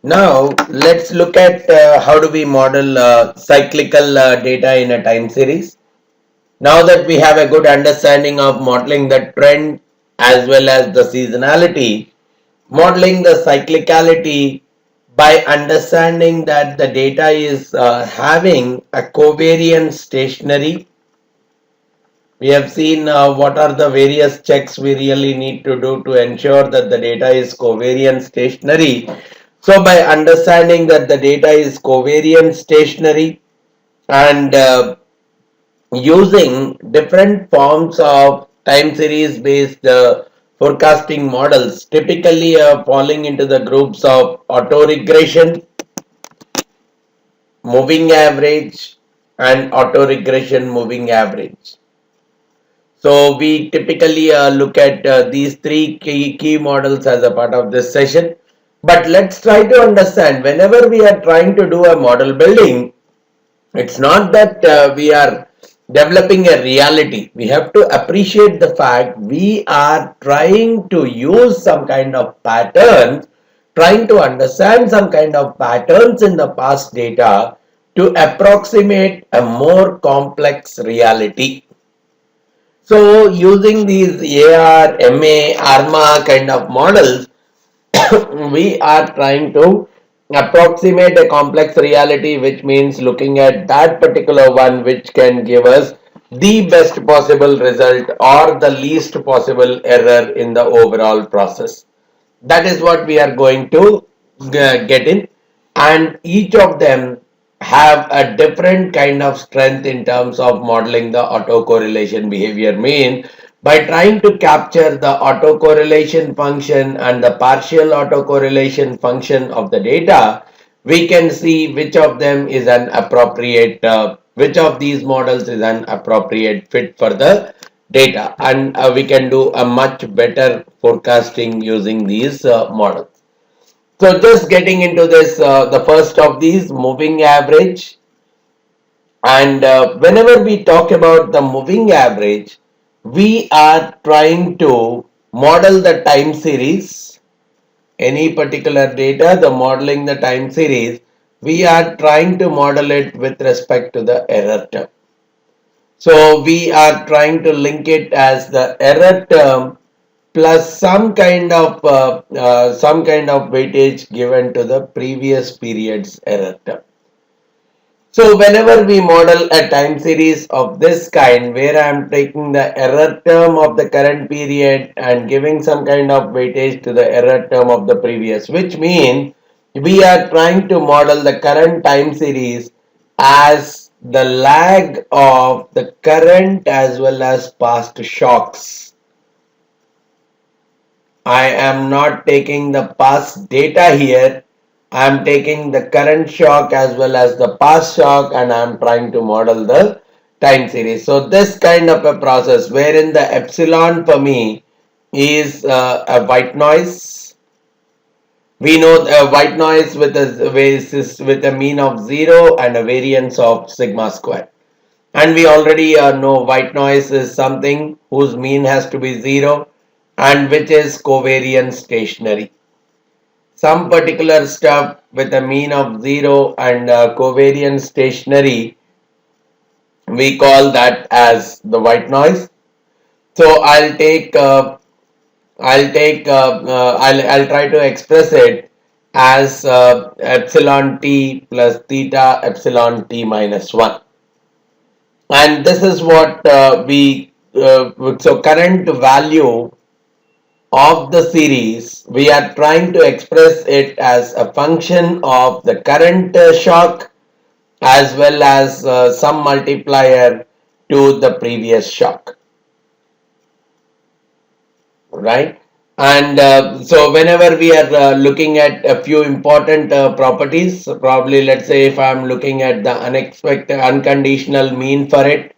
Now let's look at how do we model cyclical data in a time series. Now that we have a good understanding of modeling the trend as well as the seasonality, modeling the cyclicality by understanding that the data is having a covariance stationary. We have seen what are the various checks we really need to do to ensure that the data is covariance stationary. So by understanding that the data is covariance stationary and using different forms of time series based forecasting models, typically falling into the groups of autoregression, moving average, and autoregression moving average. So we typically look at these three key models as a part of this session. But let's try to understand, whenever we are trying to do a model building, it's not that we are developing a reality. We have to appreciate the fact we are trying to use some kind of patterns, trying to understand some kind of patterns in the past data to approximate a more complex reality. So using these AR, MA, ARMA kind of models, we are trying to approximate a complex reality, which means looking at that particular one which can give us the best possible result or the least possible error in the overall process. That is what we are going to get in, and each of them have a different kind of strength in terms of modeling the autocorrelation behavior. Mean, by trying to capture the autocorrelation function and the partial autocorrelation function of the data, we can see which of them is an appropriate which of these models is an appropriate fit for the data, and we can do a much better forecasting using these models. So just getting into this, the first of these, moving average. And whenever we talk about the moving average, we are trying to model the time series, any particular data, the modeling the time series, we are trying to model it with respect to the error term. So we are trying to link it as the error term plus some kind of weightage given to the previous period's error term. So whenever we model a time series of this kind, where I am taking the error term of the current period and giving some kind of weightage to the error term of the previous, which means we are trying to model the current time series as the lag of the current as well as past shocks. I am not taking the past data here. I am taking the current shock as well as the past shock, and I am trying to model the time series. So this kind of a process wherein the epsilon for me is a white noise. We know a white noise with a mean of 0 and a variance of sigma square. And we already know white noise is something whose mean has to be 0 and which is covariance stationary. Some particular stuff with a mean of 0 and covariance stationary, we call that as the white noise. So I'll try to express it as epsilon t plus theta epsilon t minus 1. And this is what so current value of the series, we are trying to express it as a function of the current shock as well as some multiplier to the previous shock, right? And so whenever we are looking at a few important properties, probably let's say if I'm looking at the unexpected unconditional mean for it,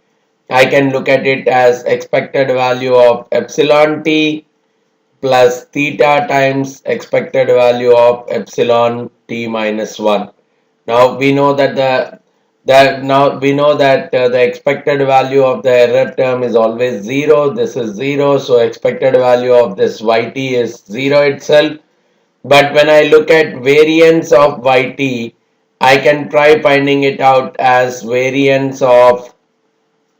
I can look at it as expected value of epsilon t plus theta times expected value of epsilon t minus 1. Now we know that the expected value of the error term is always 0. This is 0, so expected value of this yt is 0 itself. But when I look at variance of yt, I can try finding it out as variance of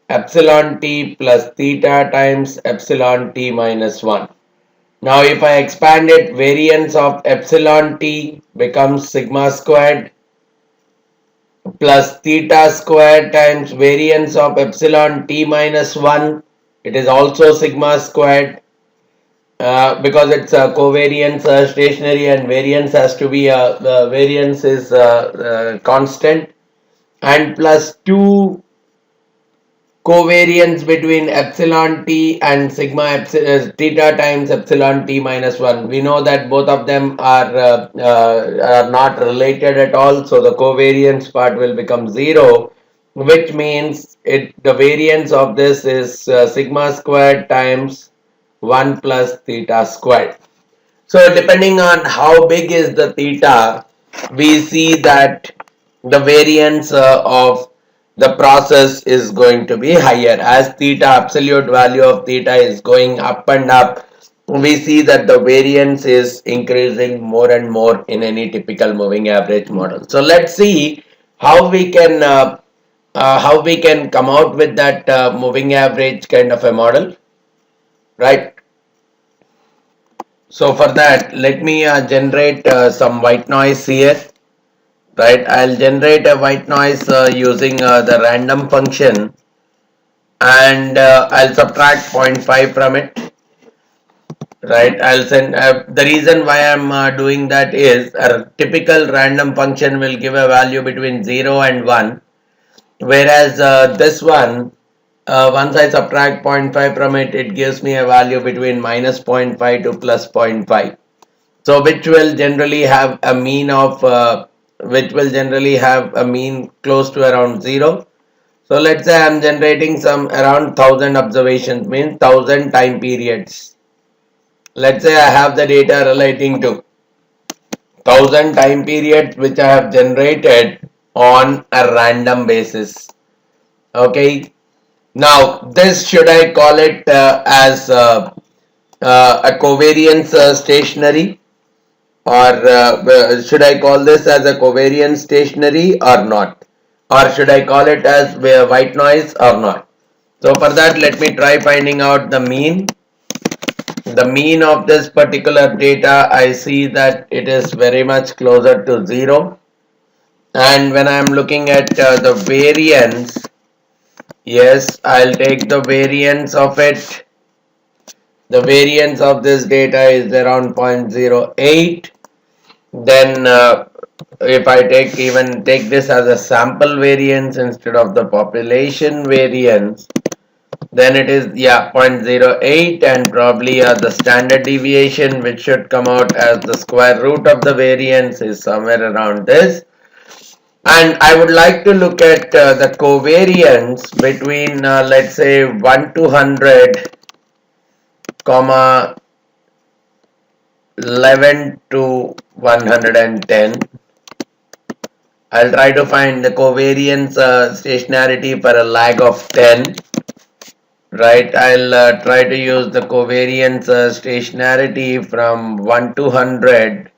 epsilon t plus theta times epsilon t minus 1. Now if I expand it, variance of epsilon t becomes sigma squared plus theta squared times variance of epsilon t minus 1. It is also sigma squared because it's a covariance stationary, and variance has to be the variance is constant, and plus 2 covariance between epsilon t and sigma theta times epsilon t minus 1. We know that both of them are not related at all, so the covariance part will become 0, which means the variance of this is sigma squared times 1 plus theta squared. So depending on how big is the theta, we see that the variance of the process is going to be higher. As theta, absolute value of theta is going up and up, we see that the variance is increasing more and more in any typical moving average model. So let's see how we can come out with that moving average kind of a model, right? So for that, let me generate some white noise here, right? I'll generate a white noise using the random function, and I'll subtract zero point 0.5 from it, right? I'll send, the reason why I'm doing that is a typical random function will give a value between 0 and 1, whereas this one, once I subtract zero point 0.5 from it, it gives me a value between minus 0.5 to plus zero point 0.5. So which will generally have a mean of close to around 0. So let's say I'm generating some around 1000 observations, means 1000 time periods. Let's say I have the data relating to 1000 time periods which I have generated on a random basis. Okay. Now this, should I call it as a covariance stationary, or should I call this as a covariance stationary or not, or should I call it as white noise or not? So for that, let me try finding out the mean of this particular data. I see that it is very much closer to 0, and when I am looking at the variance, yes, I'll take the variance of it. The variance of this data is around 0.08. Then if I take this as a sample variance instead of the population variance, then it is, yeah, 0.08, and probably the standard deviation, which should come out as the square root of the variance, is somewhere around this. And I would like to look at the covariance between let's say 1 to 100 comma 11 to 110. I'll try to find the covariance stationarity for a lag of 10. Right, I'll try to use the covariance stationarity from 1 to 100.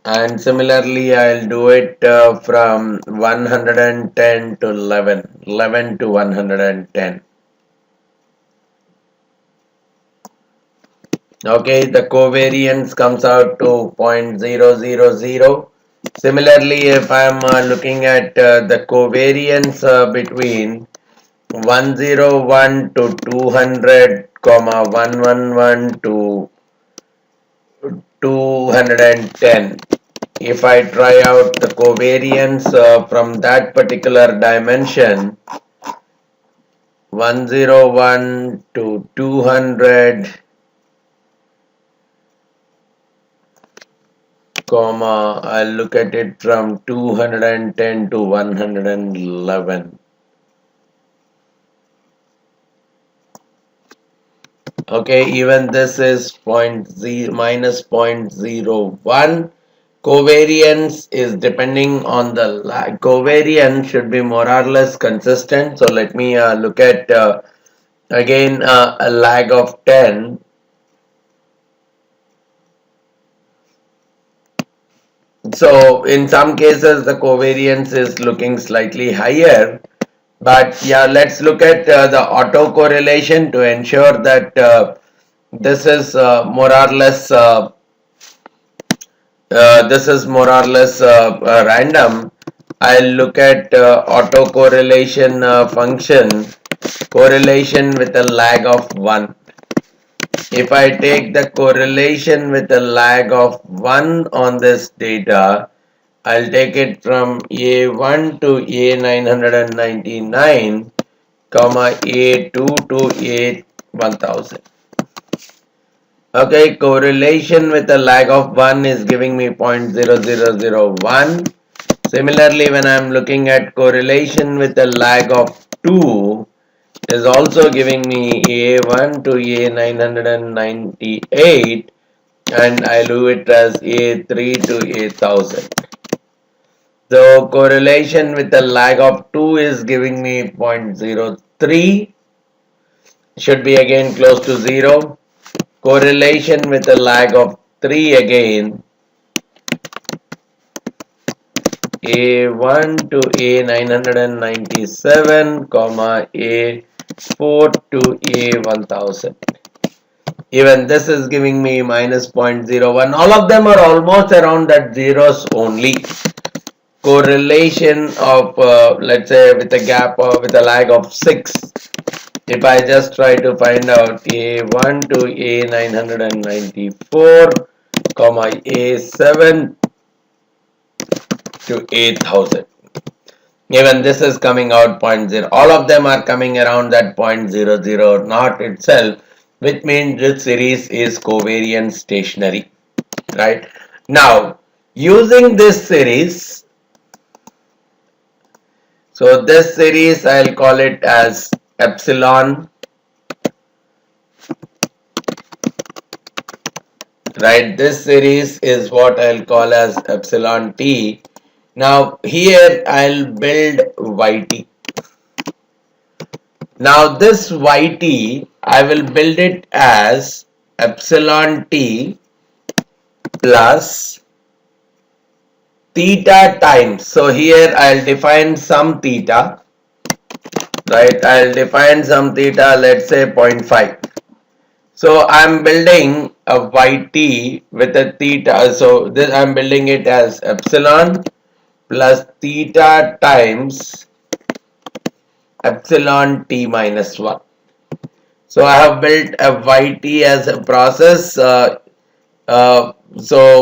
And similarly, I'll do it from 110 to 11 to 110. Okay, the covariance comes out to 0.000. Similarly, if I am looking at the covariance between 101 to 200, comma 111 to 210, if I try out the covariance from that particular dimension, 101 to 200, comma, I'll look at it from 210 to 111. Okay, even this is minus 0.01. Covariance is depending on the covariance should be more or less consistent. So let me look at again a lag of 10. So in some cases the covariance is looking slightly higher, but yeah, let's look at the autocorrelation to ensure that this is more or less random. I'll look at autocorrelation function, correlation with a lag of 1. If I take the correlation with a lag of 1 on this data, I'll take it from A1 to A999, comma A2 to A1000. Okay, correlation with a lag of 1 is giving me 0.0001. Similarly, when I'm looking at correlation with a lag of 2, is also giving me A1 to A998, and I do it as A3 to A1000. So correlation with a lag of 2 is giving me 0.03, should be again close to 0. Correlation with a lag of 3 again, A1 to A997, comma A4 to A1000. Even this is giving me minus 0.01. All of them are almost around that zeros only. Correlation of let's say with a gap of with a lag of 6. If I just try to find out A1 to A994, comma A7 to 8000. Even this is coming out 0.0. All of them are coming around that 0.00 naught itself, which means this series is covariant stationary. Right? Now, using this series, so this series I'll call it as epsilon. Right, this series is what I'll call as epsilon t. Now here I'll build yt. Now this yt I will build it as epsilon t plus theta times. So here I'll define some theta. Right, I'll define some theta, let's say 0.5. So I'm building a yt with a theta. So this I'm building it as epsilon plus theta times epsilon t minus 1. So I have built a yt as a process. So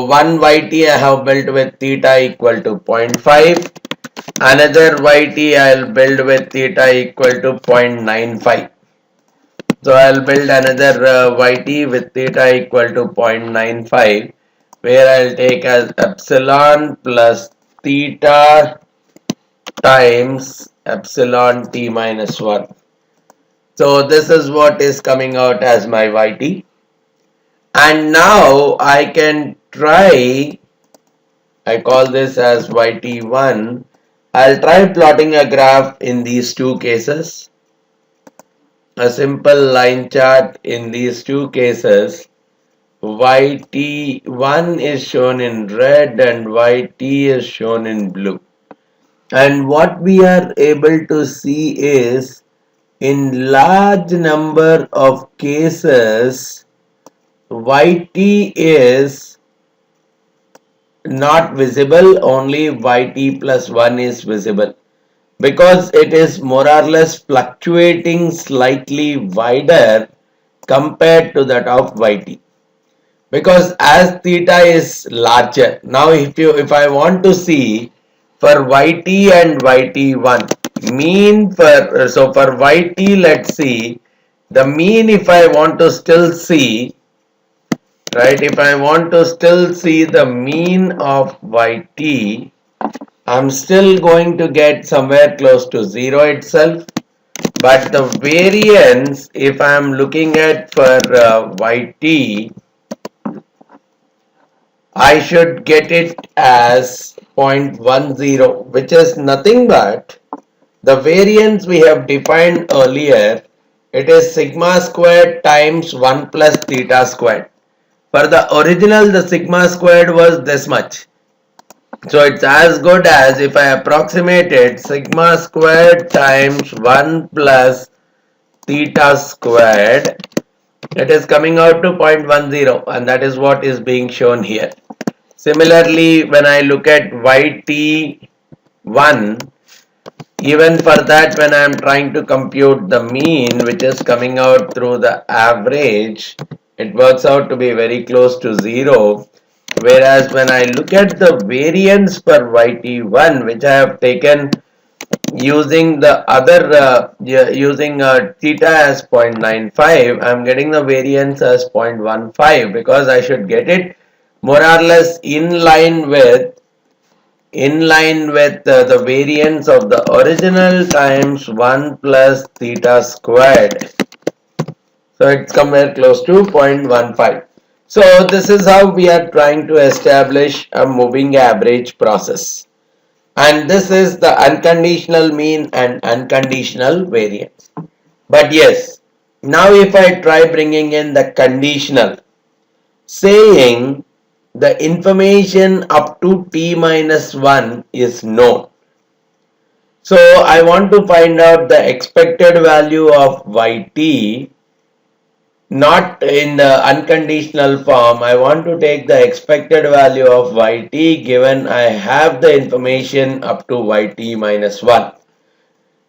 one yt I have built with theta equal to 0.5. Another yt I'll build with theta equal to 0.95. So I'll build another yt with theta equal to 0.95, where I'll take as epsilon plus theta times epsilon t minus 1. So this is what is coming out as my yt. And now I can try, I call this as yt1. I'll try plotting a graph in these two cases. A simple line chart in these two cases. yt1 is shown in red and yt is shown in blue. And what we are able to see is, in large number of cases, yt is not visible, only yt plus 1 is visible, because it is more or less fluctuating slightly wider compared to that of yt. Because as theta is larger, now if I want to see for yt and yt1 mean for, so for yt let's see the mean. If I want to still see, right, if I want to still see the mean of yt, I'm still going to get somewhere close to 0 itself. But the variance, if I'm looking at for yt, I should get it as 0.10, which is nothing but the variance we have defined earlier it is sigma squared times 1 plus theta squared. For the original, the sigma squared was this much. So it's as good as if I approximated sigma squared times 1 plus theta squared, it is coming out to 0.10, and that is what is being shown here. Similarly, when I look at yt1, even for that, when I am trying to compute the mean, which is coming out through the average, it works out to be very close to 0. Whereas when I look at the variance for yt1, which I have taken using the other using theta as 0.95, I am getting the variance as 0.15, because I should get it more or less in line with the variance of the original times 1 plus theta squared. So it's somewhere close to 0.15. So this is how we are trying to establish a moving average process. And this is the unconditional mean and unconditional variance. But yes, now if I try bringing in the conditional, saying the information up to t minus 1 is known. So I want to find out the expected value of yt, not in the unconditional form. I want to take the expected value of yt given I have the information up to yt minus 1.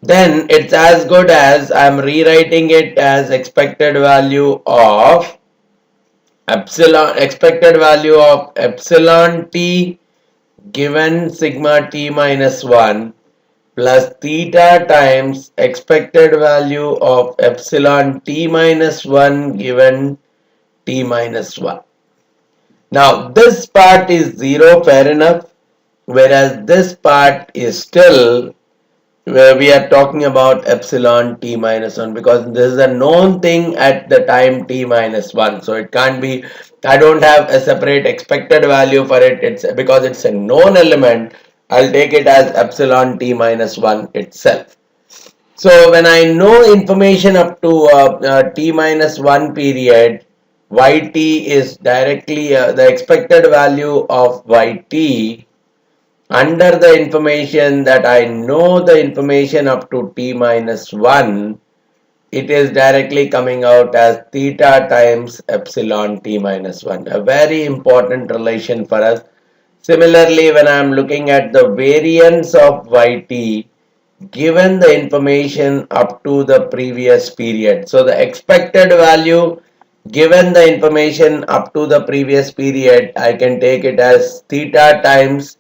Then it's as good as I'm rewriting it as expected value of epsilon t given sigma t minus 1 plus theta times expected value of epsilon t minus 1 given t minus 1. Now this part is 0, fair enough, whereas this part is still where we are talking about epsilon t minus 1, because this is a known thing at the time t minus 1. So it can't be, I don't have a separate expected value for it. It's because it's a known element, I'll take it as epsilon t minus 1 itself. So when I know information up to t minus 1 period, yt is directly the expected value of yt under the information that I know the information up to t minus 1, it is directly coming out as theta times epsilon t minus 1. A very important relation for us. Similarly, when I am looking at the variance of yt given the information up to the previous period. So the expected value given the information up to the previous period, I can take it as theta times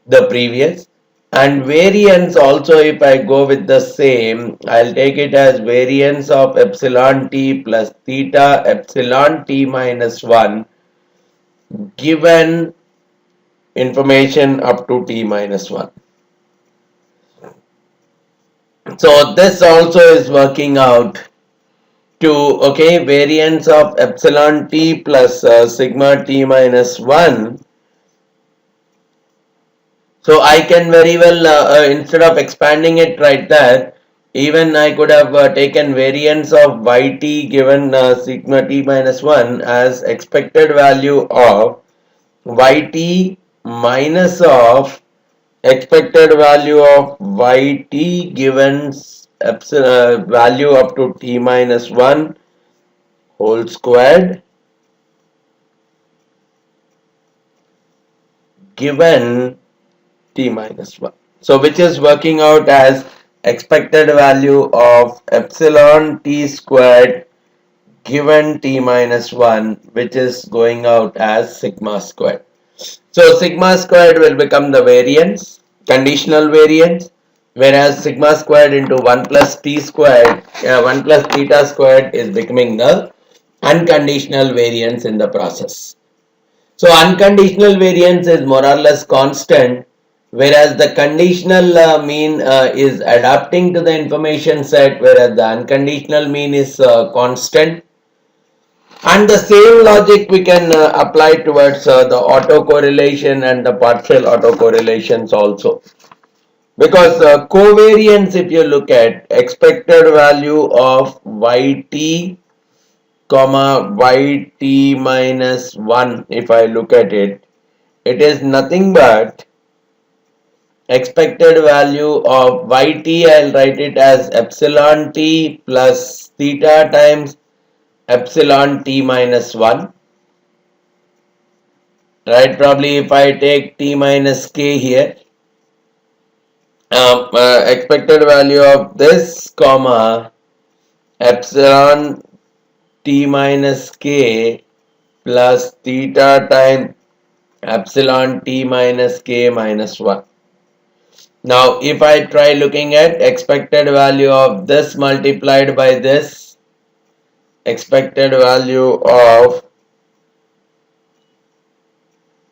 the previous, and variance also, if I go with the same, I'll take it as variance of epsilon t plus theta epsilon t minus 1 given information up to t minus 1. So this also is working out to, okay, variance of epsilon t plus sigma t minus 1. So I can very well, instead of expanding it right there, even I could have taken variance of yt given sigma t minus 1 as expected value of yt minus of expected value of yt given value up to t minus 1 whole squared given t minus 1. So which is working out as expected value of epsilon t squared given t minus 1, which is going out as sigma squared. So sigma squared will become the variance, conditional variance, whereas sigma squared into 1 plus t squared, 1 plus theta squared is becoming the unconditional variance in the process. So unconditional variance is more or less constant, whereas the conditional mean is adapting to the information set, whereas the unconditional mean is constant. And the same logic we can apply towards the autocorrelation and the partial autocorrelations also. Because covariance, if you look at expected value of yt comma yt minus 1, if I look at it, it is nothing but expected value of yt. I'll write it as epsilon t plus theta times epsilon t minus 1. Right, probably if I take t minus k here, expected value of this comma epsilon t minus k plus theta times epsilon t minus k minus 1. Now if I try looking at expected value of this multiplied by this, expected value of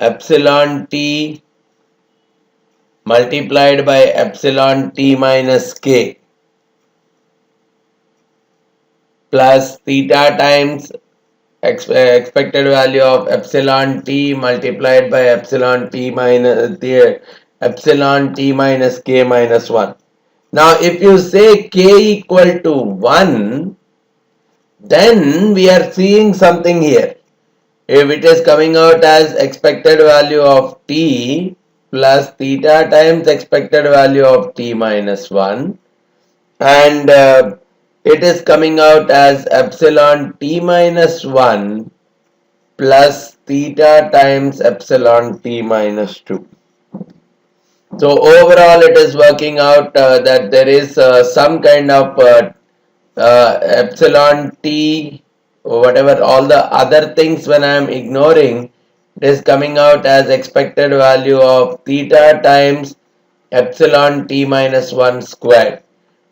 epsilon t multiplied by epsilon t minus k plus theta times expected value of epsilon t multiplied by epsilon t minus the epsilon t minus k minus 1. Now if you say k equal to 1, then we are seeing something here. If it is coming out as expected value of t plus theta times expected value of t minus 1, and it is coming out as epsilon t minus 1 plus theta times epsilon t minus 2. So overall it is working out that there is some kind of epsilon t, whatever all the other things when I am ignoring, it is coming out as expected value of theta times epsilon t minus 1 squared,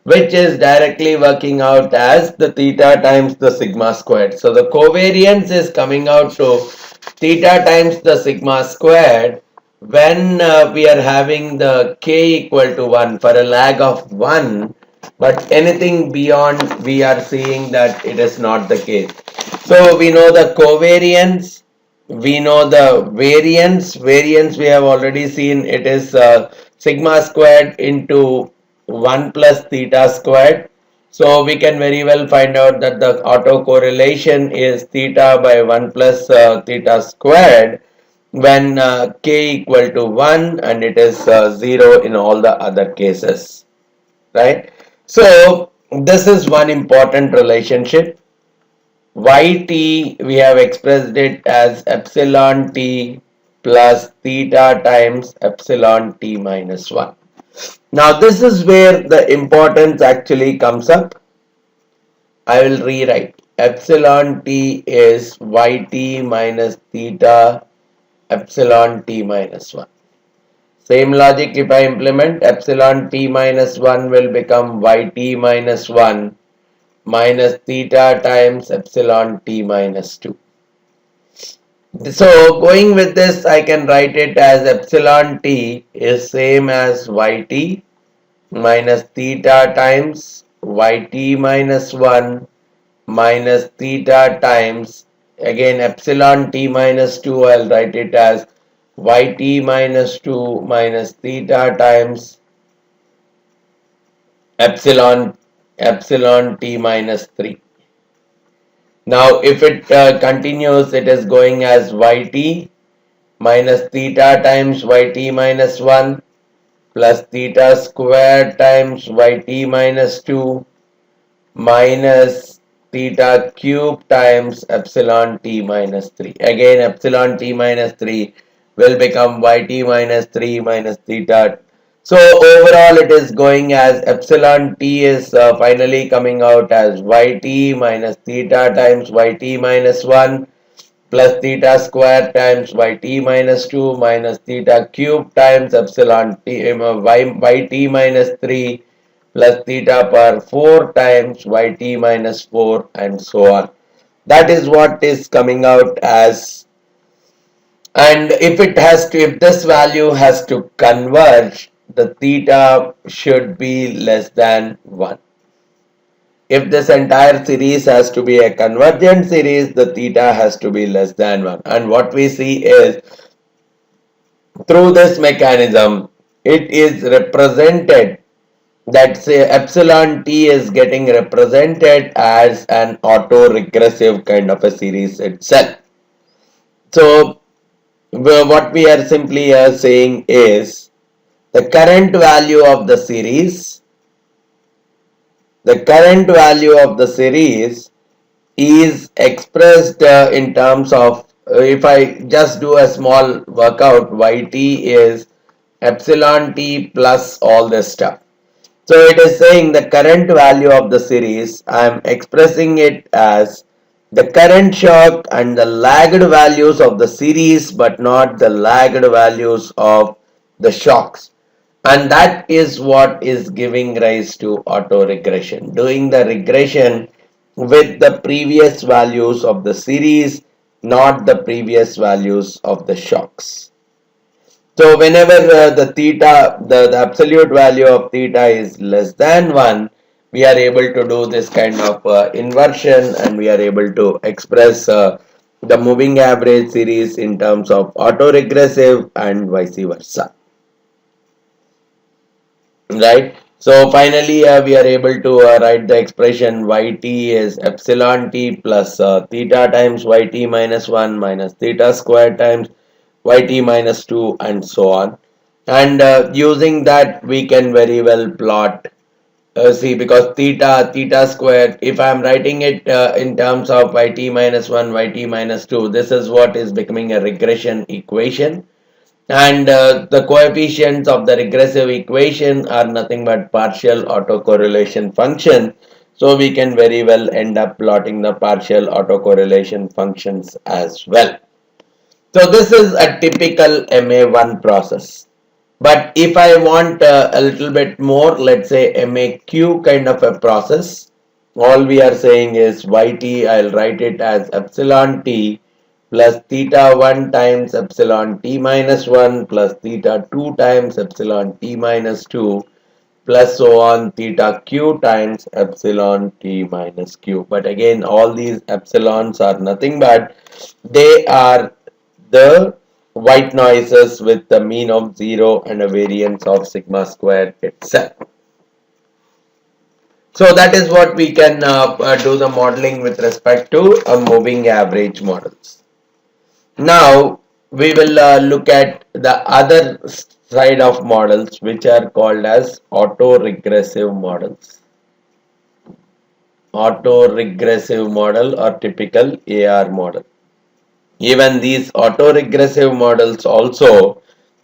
which is directly working out as the theta times the sigma squared. So the covariance is coming out to theta times the sigma squared when we are having the k equal to 1 for a lag of 1, but anything beyond we are seeing that it is not the case. So we know the covariance, we know the variance we have already seen, it is sigma squared into 1 plus theta squared. So we can very well find out that the autocorrelation is theta by 1 plus theta squared when k equal to 1 and it is 0 in all the other cases, right? So this is one important relationship. Yt, we have expressed it as epsilon t plus theta times epsilon t minus 1. Now this is where the importance actually comes up. I will rewrite. Epsilon t is yt minus theta epsilon t minus 1. Same logic if I implement, epsilon t minus 1 will become yt minus 1 minus theta times epsilon t minus 2. So going with this, I can write it as epsilon t is same as yt minus theta times yt minus 1 minus theta times, again epsilon t minus 2, I'll write it as yt minus 2 minus theta times epsilon t minus 3. Now if it continues, it is going as yt minus theta times yt minus 1 plus theta square times yt minus 2 minus theta cube times epsilon t minus 3. Again epsilon t minus 3 will become yt minus 3 minus theta. So overall it is going as epsilon t is finally coming out as yt minus theta times yt minus 1 plus theta square times yt minus 2 minus theta cube times epsilon t yt minus 3 plus theta power 4 times yt minus 4 and so on. That is what is coming out as, and if it has to, if this value has to converge, the theta should be less than 1. If this entire series has to be a convergent series, the theta has to be less than 1. And what we see is through this mechanism, it is represented, that say epsilon t is getting represented as an autoregressive kind of a series itself. So what we are simply saying is the current value of the series, is expressed in terms of, if I just do a small workout, yt is epsilon t plus all this stuff. So it is saying the current value of the series, I am expressing it as the current shock and the lagged values of the series, but not the lagged values of the shocks. And that is what is giving rise to autoregression, doing the regression with the previous values of the series, not the previous values of the shocks. So whenever the theta, the absolute value of theta is less than 1, we are able to do this kind of inversion, and we are able to express the moving average series in terms of autoregressive and vice versa. Right? So finally we are able to write the expression yt is epsilon t plus theta times yt minus 1 minus theta square times yt minus 2 and so on. And using that we can very well plot, see, because theta square, if I am writing it in terms of yt minus 1 yt minus 2, this is what is becoming a regression equation. And the coefficients of the regressive equation are nothing but partial autocorrelation function. So we can very well end up plotting the partial autocorrelation functions as well. So this is a typical MA1 process. But if I want a little bit more, let's say MAQ kind of a process, all we are saying is yt, I'll write it as epsilon t plus theta 1 times epsilon t minus 1 plus theta 2 times epsilon t minus 2 plus so on theta q times epsilon t minus q. But again, all these epsilons are nothing but they are the white noises with the mean of 0 and a variance of sigma square itself. So that is what we can do the modeling with respect to a moving average models. Now we will look at the other side of models, which are called as autoregressive models. Autoregressive model or typical AR model. Even these autoregressive models also,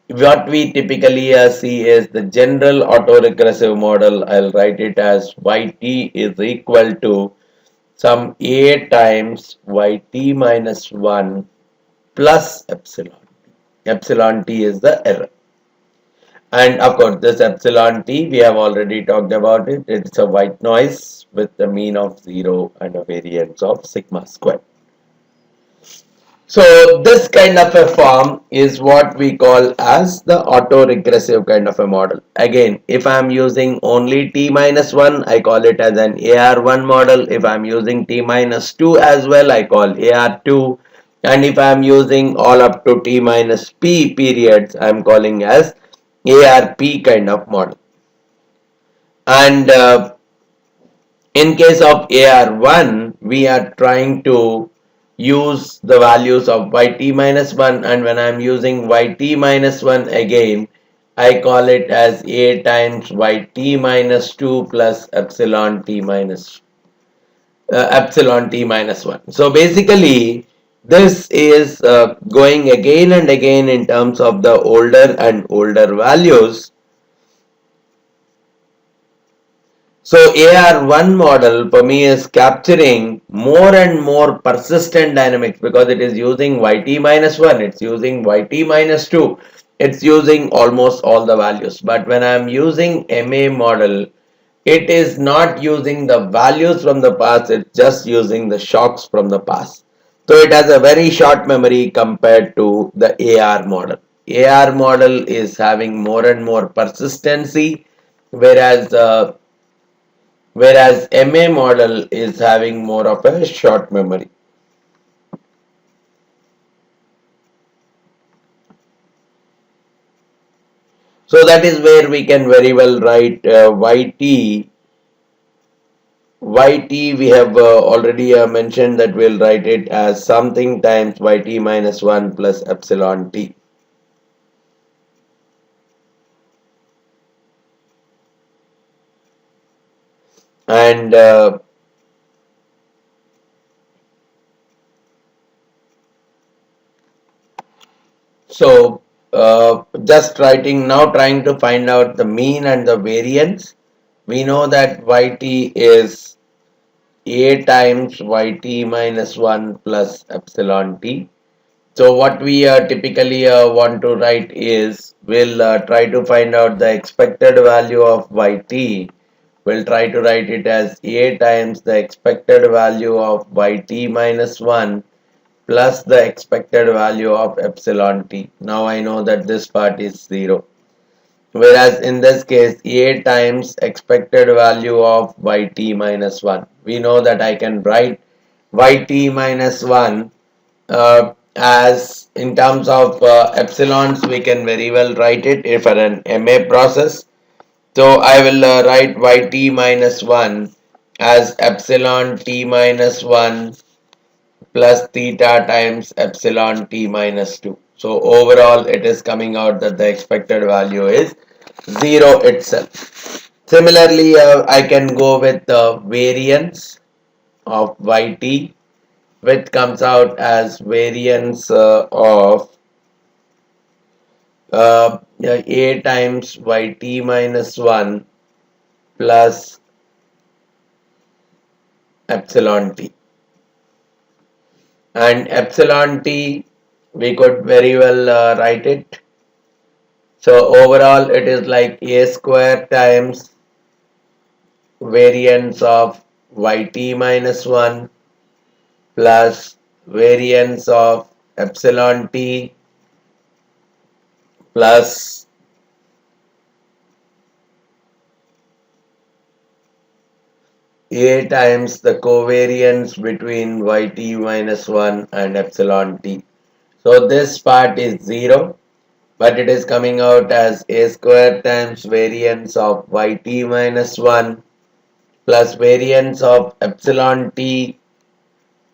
what we typically see is the general autoregressive model. I'll write it as yt is equal to some a times yt minus 1 plus epsilon. Epsilon t is the error. And of course, this epsilon t, we have already talked about it. It's a white noise with the mean of 0 and a variance of sigma square. So this kind of a form is what we call as the autoregressive kind of a model. Again, if I am using only t minus 1, I call it as an AR1 model. If I am using t minus 2 as well, I call AR2. And if I am using all up to t minus p periods, I am calling as ARP kind of model. And in case of AR1, we are trying to use the values of yt minus 1, and when I am using yt minus 1 again, I call it as a times yt minus 2 plus epsilon t minus 1. So basically, this is going again and again in terms of the older and older values. So AR1 model for me is capturing more and more persistent dynamics because it is using yt minus 1, it's using yt minus 2, it's using almost all the values. But when I am using MA model, it is not using the values from the past, it's just using the shocks from the past. So it has a very short memory compared to the AR model. AR model is having more and more persistency, whereas MA model is having more of a short memory. So that is where we can very well write yt we have already mentioned that we'll write it as something times yt minus 1 plus epsilon t. And so just writing now, trying to find out the mean and the variance. We know that yt is a times yt minus 1 plus epsilon t. So what we typically want to write is, we'll try to find out the expected value of yt. We'll try to write it as a times the expected value of yt minus 1 plus the expected value of epsilon t. Now I know that this part is 0. Whereas in this case, a times expected value of yt minus 1. We know that I can write yt minus 1 as in terms of epsilons. We can very well write it for an MA process. So I will write yt minus 1 as epsilon t minus 1 plus theta times epsilon t minus 2. So overall it is coming out that the expected value is 0 itself. Similarly, I can go with the variance of yt, which comes out as variance of a times yt minus 1 plus epsilon t. And epsilon t, we could very well write it. So overall it is like a square times variance of yt minus 1 plus variance of epsilon t plus a times the covariance between yt minus 1 and epsilon t. So this part is 0, but it is coming out as a square times variance of yt minus 1 plus variance of epsilon t.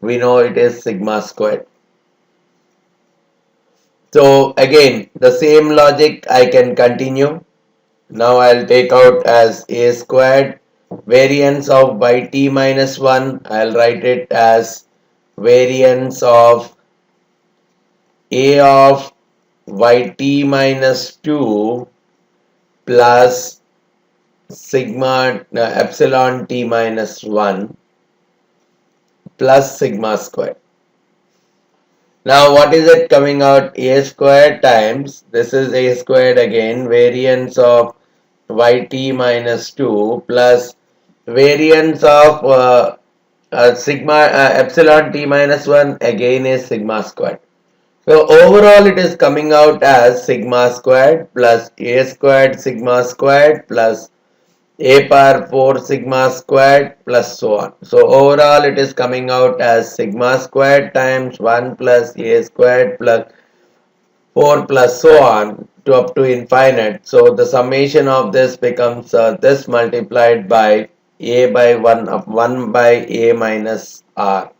We know it is sigma squared. So again, the same logic I can continue. Now I'll take out as a squared variance of yt minus 1. I'll write it as variance of a of yt minus 2 plus sigma epsilon t minus 1 plus sigma squared. Now what is it coming out? A squared times, this is a squared again, variance of yt minus 2 plus variance of sigma epsilon t minus 1 again is sigma squared. So overall it is coming out as sigma squared plus a squared sigma squared plus a power 4 sigma squared plus so on. So overall it is coming out as sigma squared times 1 plus a squared plus 4 plus so on to up to infinite. So the summation of this becomes this multiplied by a by 1 of 1 by a minus r.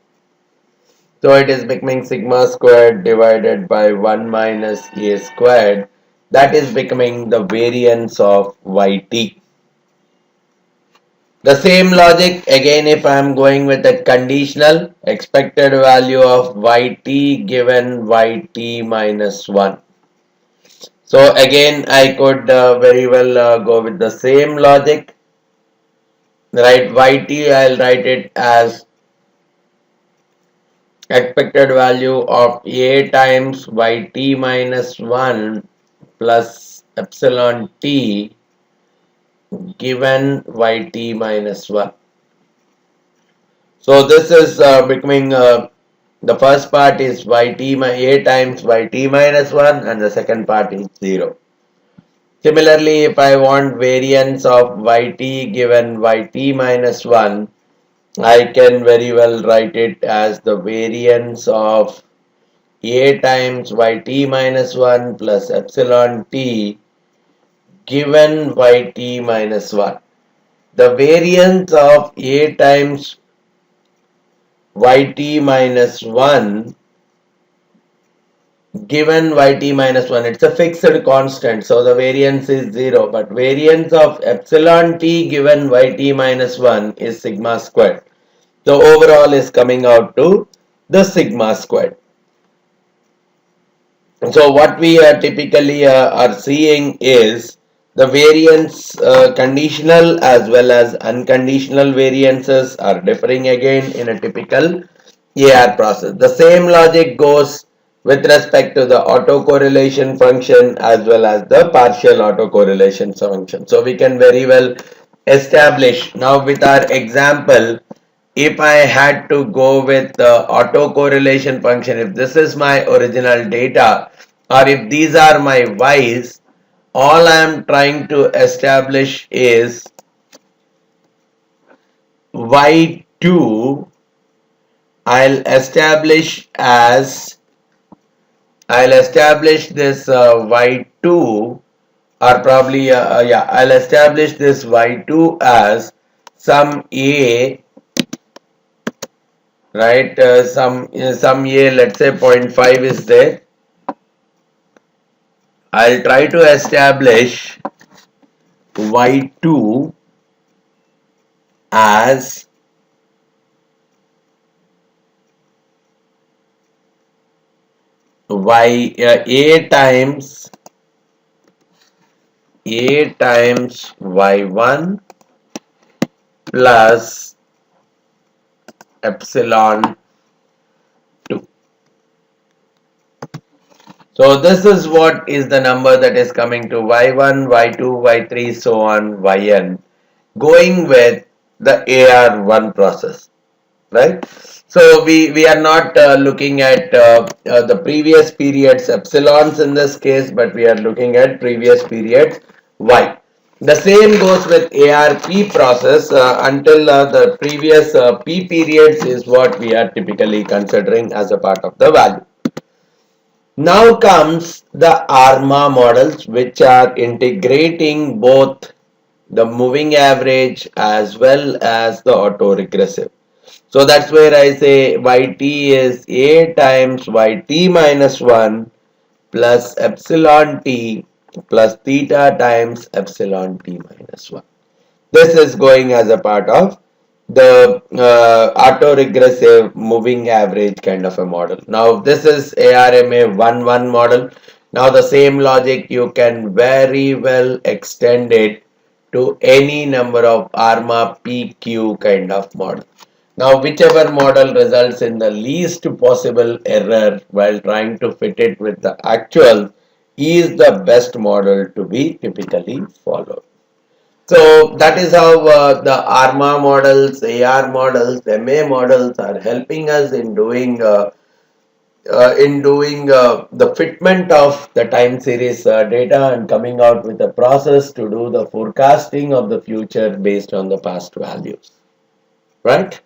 So it is becoming sigma squared divided by 1 minus a squared. That is becoming the variance of yt. The same logic again, if I am going with a conditional expected value of yt given yt minus 1. So again I could very well go with the same logic. Right, yt I'll write it as expected value of a times yt minus 1 plus epsilon t given yt minus 1. So this is becoming the first part is a times yt minus 1 and the second part is 0. Similarly, if I want variance of yt given yt minus 1, I can very well write it as the variance of a times yt minus 1 plus epsilon t given yt minus 1. The variance of a times yt minus 1 given yt minus 1, it's a fixed constant, so the variance is 0, but variance of epsilon t given yt minus 1 is sigma squared. So overall is coming out to the sigma squared. So what we typically are seeing is the variance conditional as well as unconditional variances are differing again in a typical AR process. The same logic goes with respect to the autocorrelation function as well as the partial autocorrelation function. So we can very well establish now with our example, if I had to go with the autocorrelation function, if this is my original data or if these are my y's, all I am trying to establish is y2 I'll establish this y2 or probably I'll establish this y2 as some a, right, some a, let's say 0.5 is there. I'll try to establish y2 as a times y1 plus epsilon 2. So this is what is the number that is coming to y1, y2, y3, so on, yn, going with the AR1 process, right? So we are not looking at the previous period's epsilons in this case, but we are looking at previous periods y. The same goes with ARP process until the previous p periods is what we are typically considering as a part of the value. Now comes the ARMA models, which are integrating both the moving average as well as the autoregressive. So that's where I say yt is a times yt minus 1 plus epsilon t plus theta times epsilon t minus 1. This is going as a part of the autoregressive moving average kind of a model. Now this is ARMA 1-1 model. Now the same logic you can very well extend it to any number of ARMA PQ kind of model. Now whichever model results in the least possible error while trying to fit it with the actual is the best model to be typically followed. So that is how the ARMA models, AR models, MA models are helping us in doing the fitment of the time series data and coming out with a process to do the forecasting of the future based on the past values, right?